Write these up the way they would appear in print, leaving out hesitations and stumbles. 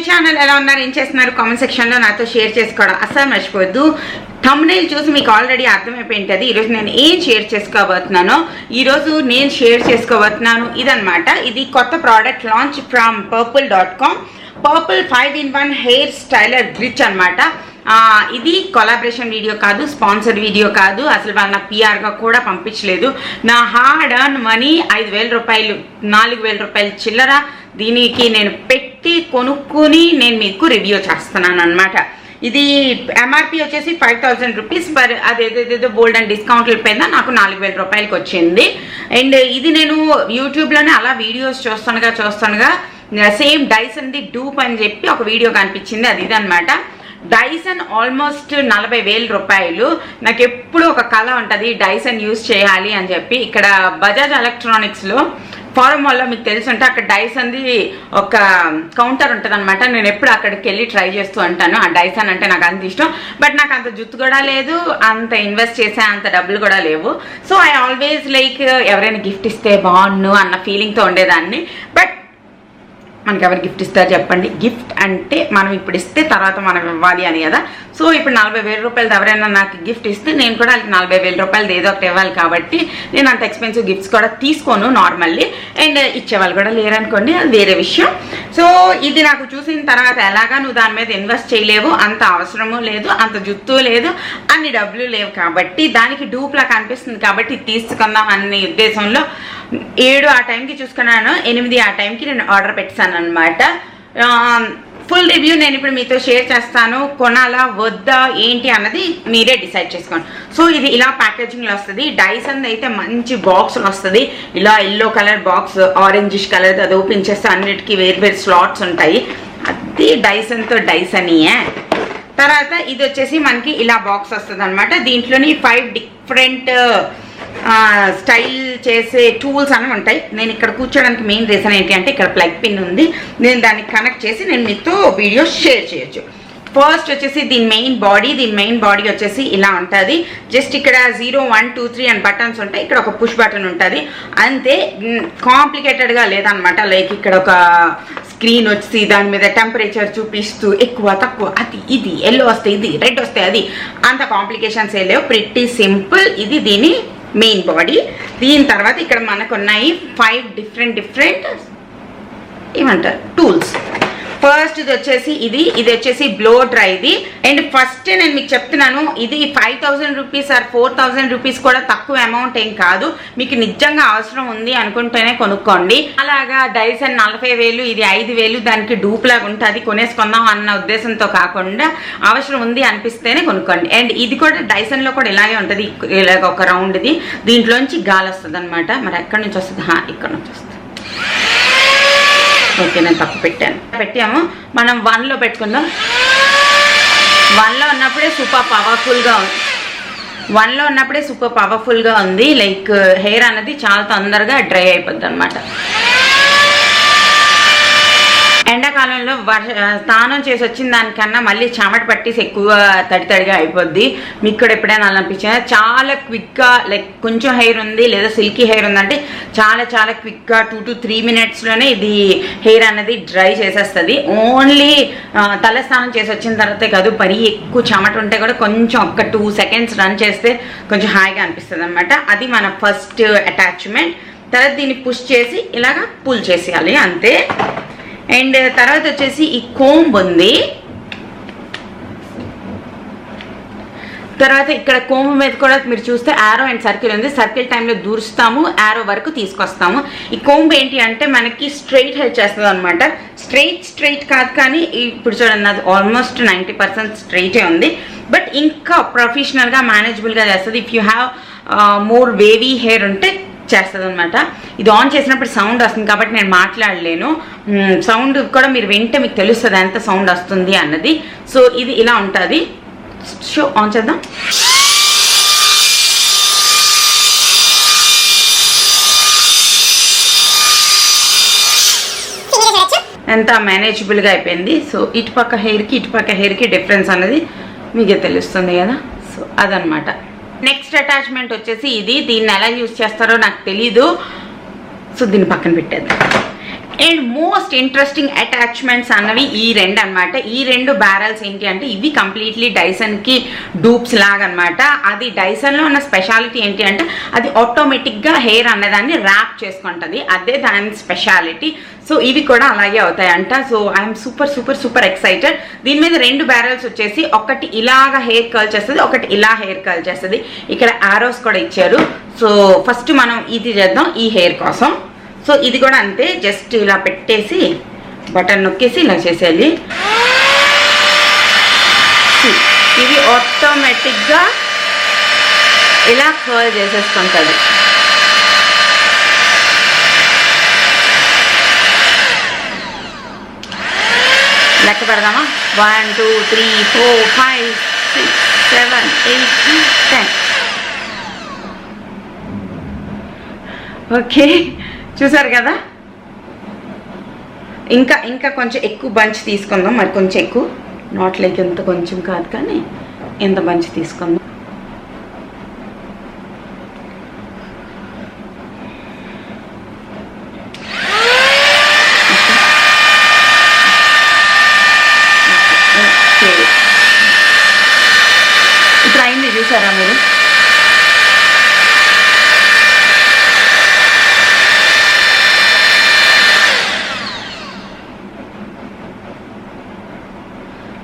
Channel ఎలా ఉన్నారు, ఏం చేస్తున్నారు కామెంట్ సెక్షన్లో నాతో షేర్ చేసుకోవడం అస్సలు మర్చిపోవద్దు. థంబ్నెయిల్ చూసి మీకు ఆల్రెడీ అర్థమైపోయింది. ఈరోజు నేను ఏం షేర్ చేసుకోబోతున్నానో ఇదన్నమాట. ఇది కొత్త product launch from purplle.com. Purplle 5-in-1 hair styler glitch అనమాట. ఇది కొలాబరేషన్ వీడియో కాదు, స్పాన్సర్డ్ వీడియో కాదు, అసలు వాళ్ళ నాకు పిఆర్గా కూడా పంపించలేదు. నా హార్డ్ అర్న్ మనీ 5,000 రూపాయలు, 4,000 రూపాయలు చిల్లర దీనికి నేను పెట్టి కొనుక్కుని నేను మీకు రివ్యూ చేస్తున్నాను అనమాట. ఇది ఎంఆర్పి వచ్చేసి 5,000 రూపీస్, బట్ అదేదేదో బోల్డ్ అండ్ డిస్కౌంట్ల పైన నాకు 4,000 రూపాయలకి వచ్చింది. అండ్ ఇది నేను యూట్యూబ్లోనే అలా వీడియోస్ చూస్తుండగా సేమ్ డైసన్ది డూప్ అని చెప్పి ఒక వీడియో కనిపించింది. అది ఇదనమాట. డైసన్ ఆల్మోస్ట్ 40,000 రూపాయలు. నాకు ఎప్పుడు ఒక కళ ఉంటుంది డైసన్ యూజ్ చేయాలి అని చెప్పి. ఇక్కడ బజాజ్ ఎలక్ట్రానిక్స్లో ఫారం మాల్లో మీకు తెలుసుంటే అక్కడ డైసన్ది ఒక కౌంటర్ ఉంటుంది అనమాట. నేను ఎప్పుడు అక్కడికి వెళ్ళి ట్రై చేస్తూ ఉంటాను. ఆ డైసన్ అంటే నాకు అంత ఇష్టం, బట్ నాకు అంత జుత్తు కూడా లేదు, అంత ఇన్వెస్ట్ చేసే అంత డబ్బులు కూడా లేవు. సో ఐ ఆల్వేస్ లైక్ ఎవరైనా గిఫ్ట్ ఇస్తే బాగుండు అన్న ఫీలింగ్తో ఉండేదాన్ని. బట్ మనకి ఎవరు గిఫ్ట్ ఇస్తారు చెప్పండి? గిఫ్ట్ అంటే మనం ఇప్పుడు ఇస్తే తర్వాత మనం ఇవ్వాలి అని కదా. సో ఇప్పుడు 40,000 రూపాయలు ఎవరైనా నాకు గిఫ్ట్ ఇస్తే నేను కూడా వాళ్ళకి 40,000 రూపాయలు ఏదో ఒకటి ఇవ్వాలి. కాబట్టి నేను అంత ఎక్స్పెన్సివ్ గిఫ్ట్స్ కూడా తీసుకోను నార్మల్లీ. అండ్ ఇచ్చేవాళ్ళు కూడా లేరనుకోండి, అది వేరే విషయం. సో ఇది నాకు చూసిన తర్వాత ఎలాగా నువ్వు దాని మీద ఇన్వెస్ట్ చేయలేవు, అంత అవసరము లేదు, అంత జుత్తు లేదు, అన్ని డబ్బులు లేవు, కాబట్టి దానికి డూప్లా కనిపిస్తుంది కాబట్టి తీసుకుందాం అనే ఉద్దేశంలో 7 ఆ టైంకి చూసుకున్నాను, 8 ఆ టైంకి నేను ఆర్డర్ పెట్టాను అనమాట. ఫుల్ రివ్యూ నేను ఇప్పుడు మీతో షేర్ చేస్తాను. కొనాలా వద్దా ఏంటి అన్నది మీరే డిసైడ్ చేసుకోండి. సో ఇది ఇలా ప్యాకేజింగ్లో వస్తుంది. డైసన్ అయితే మంచి బాక్స్లో వస్తుంది. ఇలా yellow colour box, orangish colour, అది ఓపెన్ చేస్తే అన్నిటికీ వేరు స్లాట్స్ ఉంటాయి. అది డైసన్తో డైసనీయే. తర్వాత ఇది వచ్చేసి మనకి ఇలా బాక్స్ వస్తుంది అనమాట. దీంట్లోని 5 డిఫరెంట్ స్టైల్ చేసే టూల్స్ అనేవి ఉంటాయి. నేను ఇక్కడ కూర్చోడానికి మెయిన్ రీజన్ ఏంటి అంటే ఇక్కడ ప్లగ్ పిన్ ఉంది. నేను దాన్ని కనెక్ట్ చేసి నేను మీతో వీడియో షేర్ చేయొచ్చు. ఫస్ట్ వచ్చేసి దీని మెయిన్ బాడీ వచ్చేసి ఇలా ఉంటుంది. జస్ట్ ఇక్కడ 0, 1, 2, 3 అని బటన్స్ ఉంటాయి. ఇక్కడ ఒక పుష్ బటన్ ఉంటుంది అంతే. కాంప్లికేటెడ్గా లేదనమాట. లైక్ ఇక్కడ ఒక స్క్రీన్ వచ్చి దాని మీద టెంపరేచర్ చూపిస్తూ ఎక్కువ తక్కువ అది ఇది ఎల్లో వస్తే ఇది రెడ్ వస్తే అది, అంత కాంప్లికేషన్స్ ఏ లేవు. Pretty simple. ఇది దీని మెయిన్ బాడీ. దీని తర్వాత ఇక్కడ మనకు ఉన్నాయి 5 డిఫరెంట్ ఏమంటారు టూల్స్. ఫస్ట్ ఇది వచ్చేసి ఇది వచ్చేసి బ్లో డ్రైది. అండ్ ఫస్ట్ నేను మీకు చెప్తున్నాను, ఇది 5,000 రూపీస్ ఆర్ 4,000 రూపీస్ కూడా తక్కువ అమౌంట్ ఏం కాదు. మీకు నిజంగా అవసరం ఉంది అనుకుంటేనే కొనుక్కోండి. అలాగా డైసన్ 40,000 ఇది 5,000 దానికి డూప్ లాగా ఉంటుంది కొనేసుకుందాం అన్న ఉద్దేశంతో కాకుండా అవసరం ఉంది అనిపిస్తేనే కొనుక్కోండి. అండ్ ఇది కూడా డైసన్లో కూడా ఇలాగే ఉంటుంది. ఇలాగ ఒక రౌండ్ది, దీంట్లోంచి గాలి వస్తుంది అనమాట. మరి ఎక్కడి నుంచి వస్తుంది? ఇక్కడ నుంచి వస్తుంది. ఓకే, నేను తప్పు పెట్టాము. మనం 1లో పెట్టుకుందాం. 1లో ఉన్నప్పుడే సూపర్ పవర్ఫుల్గా ఉంది. లైక్ హెయిర్ అనేది చాలా తొందరగా డ్రై అయిపోద్ది అనమాట. ఎండాకాలంలో స్నానం చేసి వచ్చిన దానికన్నా మళ్ళీ చెమట పట్టేసి ఎక్కువ తడిగా అయిపోద్ది. మీకు కూడా ఎప్పుడైనా అలా అనిపించింది? చాలా క్విక్గా, లైక్ కొంచెం హెయిర్ ఉంది లేదా సిల్కీ హెయిర్ ఉందంటే చాలా క్విక్గా 2 to 3 మినిట్స్లోనే ఇది హెయిర్ అనేది డ్రై చేసేస్తుంది. ఓన్లీ తల స్నానం చేసి వచ్చిన తర్వాతే కాదు, మరీ ఎక్కువ చెమట ఉంటే కూడా కొంచెం ఒక 2 seconds రన్ చేస్తే కొంచెం హాయిగా అనిపిస్తుంది అనమాట. అది మన ఫస్ట్ అటాచ్మెంట్. తర్వాత దీన్ని పుష్ చేసి ఇలాగా పుల్ చేసేయాలి అంతే. అండ్ తర్వాత వచ్చేసి ఈ కోంబ్ ఉంది. తర్వాత ఇక్కడ కోంబ్ మీద కూడా మీరు చూస్తే యారో అండ్ సర్కిల్ ఉంది. సర్కిల్ టైంలో దూరుస్తాము, యారో వరకు తీసుకొస్తాము. ఈ కోంబ్ ఏంటి అంటే మనకి స్ట్రైట్ హెయిర్ చేస్తుంది అనమాట. స్ట్రైట్ కాదు కానీ ఇప్పుడు చూడండి అది ఆల్మోస్ట్ 90% స్ట్రైటే ఉంది. బట్ ఇంకా ప్రొఫెషనల్గా మేనేజబుల్గా చేస్తుంది. If you have more wavy hair ఉంటే చేస్తుంది అనమాట. ఇది ఆన్ చేసినప్పుడు సౌండ్ వస్తుంది కాబట్టి నేను మాట్లాడలేను. సౌండ్ కూడా మీరు వింటే మీకు తెలుస్తుంది ఎంత సౌండ్ వస్తుంది అన్నది. సో ఇది ఇలా ఉంటుంది. షో ఆన్ చేద్దాం. ఎంత మేనేజబుల్గా అయిపోయింది. సో ఇటుపక్క హెయిర్కి డిఫరెన్స్ అనేది మీకే తెలుస్తుంది కదా. సో అదనమాట. నెక్స్ట్ అటాచ్మెంట్ వచ్చేసి ఇది. దీన్ని ఎలా యూజ్ చేస్తారో నాకు తెలీదు. సో దీన్ని పక్కన పెట్టేద్దాం. అండ్ మోస్ట్ ఇంట్రెస్టింగ్ అటాచ్మెంట్స్ అన్నవి ఈ రెండు అనమాట. ఈ రెండు బ్యారల్స్ ఏంటి అంటే ఇవి కంప్లీట్లీ డైసన్కి డూప్స్ లాగా అనమాట. అది డైసన్లో ఉన్న స్పెషాలిటీ ఏంటి అంటే అది ఆటోమేటిక్గా హెయిర్ అన్నదాన్ని ర్యాప్ చేసుకుంటుంది, అదే దాని స్పెషాలిటీ. సో ఇవి కూడా అలాగే అవుతాయంట. So I'm super super super excited. దీని మీద రెండు బ్యారల్స్ వచ్చేసి ఒకటి ఇలాగా హెయిర్ కర్ల్ చేస్తుంది, ఒకటి ఇలా హెయిర్ కర్ల్ చేస్తుంది. ఇక్కడ ఆరోస్ కూడా ఇచ్చారు. సో ఫస్ట్ మనం ఇది చేద్దాం ఈ హెయిర్ కోసం. సో ఇది కూడా అంతే, జస్ట్ ఇలా పెట్టేసి బటన్ నొక్కేసి ఇలా చేసేయాలి. ఇది ఆటోమేటిక్గా ఇలా కర్ల్ చేసేసుకుంటుంది. లెక్క పెడదామా? 1 2 3 4 5 6 7 8 10. ఓకే, చూసారు కదా. ఇంకా కొంచెం ఎక్కువ బంచ్ తీసుకుందాం, మరి కొంచెం ఎక్కువ, నాట్ లైక్ ఎంత కొంచెం కాదు కానీ ఎంత బంచ్ తీసుకుందాం. ఇప్పుడు అయింది చూసారా మీరు?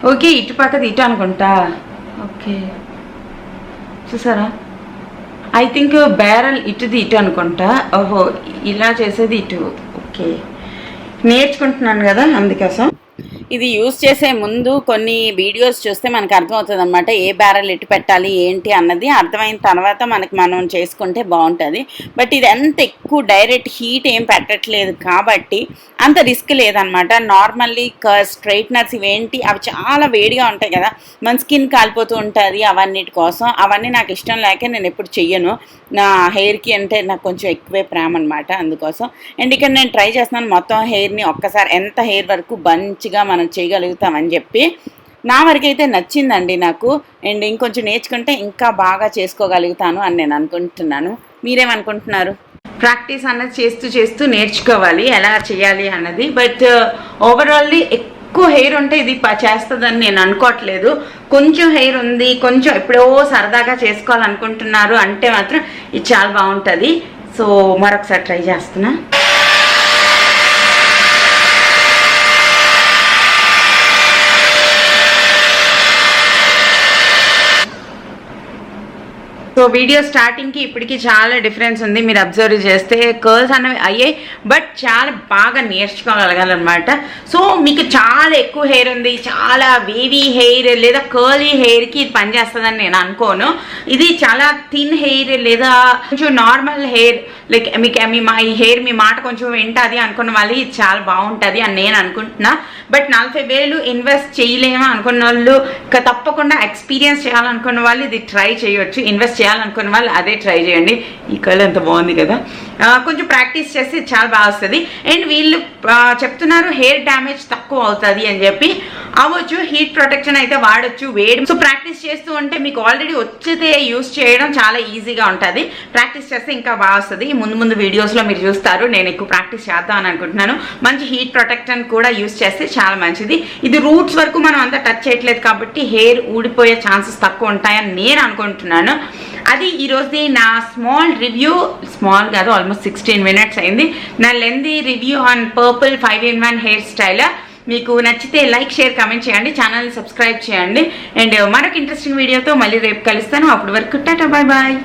ఓకే, ఇటు పక్కది ఇటు అనుకుంటా. ఓకే చూసారా, ఐ థింక్ బ్యారల్ ఇటుది ఇటు అనుకుంటా. ఓహో, ఇలా చేసేది ఇటు. ఓకే, నేర్చుకుంటున్నాను కదా అందుకోసం. ఇది యూజ్ చేసే ముందు కొన్ని వీడియోస్ చూస్తే మనకు అర్థమవుతుంది అనమాట, ఏ బ్యారల్ ఎటు పెట్టాలి ఏంటి అన్నది అర్థమైన తర్వాత మనం చేసుకుంటే బాగుంటుంది. బట్ ఇది ఎంత ఎక్కువ డైరెక్ట్ హీట్ ఏం పెట్టట్లేదు కాబట్టి అంత రిస్క్ లేదనమాట. నార్మల్లీ స్ట్రైట్నర్స్ ఇవేంటి అవి చాలా వేడిగా ఉంటాయి కదా, మన స్కిన్ కాలిపోతూ ఉంటుంది. అవన్నిటి కోసం అవన్నీ నాకు ఇష్టం లేక నేను ఎప్పుడు చెయ్యను. నా హెయిర్కి అంటే నాకు కొంచెం ఎక్కువే ప్రేమ అనమాట, అందుకోసం. అండ్ ఇక్కడ నేను ట్రై చేస్తున్నాను మొత్తం హెయిర్ని ఒక్కసారి ఎంత హెయిర్ వరకు బంచ్గా మనం చేయగలుగుతామని చెప్పి. నా వరకు అయితే నచ్చిందండి నాకు. అండ్ ఇంకొంచెం నేర్చుకుంటే ఇంకా బాగా చేసుకోగలుగుతాను అని నేను అనుకుంటున్నాను. మీరేమనుకుంటున్నారు? ప్రాక్టీస్ అన్నది చేస్తూ నేర్చుకోవాలి ఎలా చేయాలి అన్నది. బట్ ఓవరాల్లీ ఎక్కువ హెయిర్ ఉంటే ఇది చేస్తుందని నేను అనుకోవట్లేదు. కొంచెం హెయిర్ ఉంది, కొంచెం ఎప్పుడో సరదాగా చేసుకోవాలనుకుంటున్నారు అంటే మాత్రం ఇది చాలా బాగుంటుంది. సో మరొకసారి ట్రై చేస్తున్నా. సో వీడియో స్టార్టింగ్కి ఇప్పటికి చాలా డిఫరెన్స్ ఉంది, మీరు అబ్జర్వ్ చేస్తే. కర్ల్స్ అనేవి అయ్యాయి, బట్ చాలా బాగా నేర్చుకోగలగాలన్నమాట. సో మీకు చాలా ఎక్కువ హెయిర్ ఉంది, చాలా వేవీ హెయిర్ లేదా కర్లీ హెయిర్కి ఇది పనిచేస్తుందని నేను అనుకోను. ఇది చాలా థిన్ హెయిర్ లేదా కొంచెం నార్మల్ హెయిర్, లైక్ మీకు ఈ హెయిర్ మీ మాట కొంచెం వింటుంది అనుకున్న వాళ్ళు ఇది చాలా బాగుంటుంది అని నేను అనుకుంటున్నా. బట్ 40,000 ఇన్వెస్ట్ చేయలేమో అనుకున్న వాళ్ళు, తప్పకుండా ఎక్స్పీరియన్స్ చేయాలనుకున్న వాళ్ళు ఇది ట్రై చేయొచ్చు. ఇన్వెస్ట్ చేయాలనుకున్న వాళ్ళు అదే ట్రై చేయండి. ఈ కలర్ ఎంత బాగుంది కదా. కొంచెం ప్రాక్టీస్ చేస్తే చాలా బాగా వస్తుంది. అండ్ వీళ్ళు చెప్తున్నారు హెయిర్ డ్యామేజ్ తక్కువ అవుతుంది అని చెప్పి. అవ్వచ్చు, హీట్ ప్రొటెక్షన్ అయితే వాడచ్చు, వేడి. సో ప్రాక్టీస్ చేస్తూ ఉంటే మీకు ఆల్రెడీ వచ్చితే యూస్ చేయడం చాలా ఈజీగా ఉంటుంది. ప్రాక్టీస్ చేస్తే ఇంకా బాగా వస్తుంది. ముందు వీడియోస్లో మీరు చూస్తారు. నేను ఎక్కువ ప్రాక్టీస్ చేద్దాం అని అనుకుంటున్నాను. మంచి హీట్ ప్రొటెక్షన్ కూడా యూస్ చేస్తే చాలా మంచిది. ఇది రూట్స్ వరకు మనం అంతా టచ్ చేయట్లేదు కాబట్టి హెయిర్ ఊడిపోయే ఛాన్సెస్ తక్కువ ఉంటాయని నేను అనుకుంటున్నాను. అది ఈరోజుది నా స్మాల్ రివ్యూ. స్మాల్ కాదు, ఆల్మోస్ట్ 16 minutes అయింది నా lengthy review on purple 5-in-1 hair styler. మీకు నచ్చితే లైక్, షేర్, కామెంట్ చేయండి, ఛానల్ని సబ్స్క్రైబ్ చేయండి. అండ్ మరొక ఇంట్రెస్టింగ్ వీడియోతో మళ్ళీ రేపు కలుస్తాను. అప్పటి వరకు టాటా, బాయ్ బాయ్.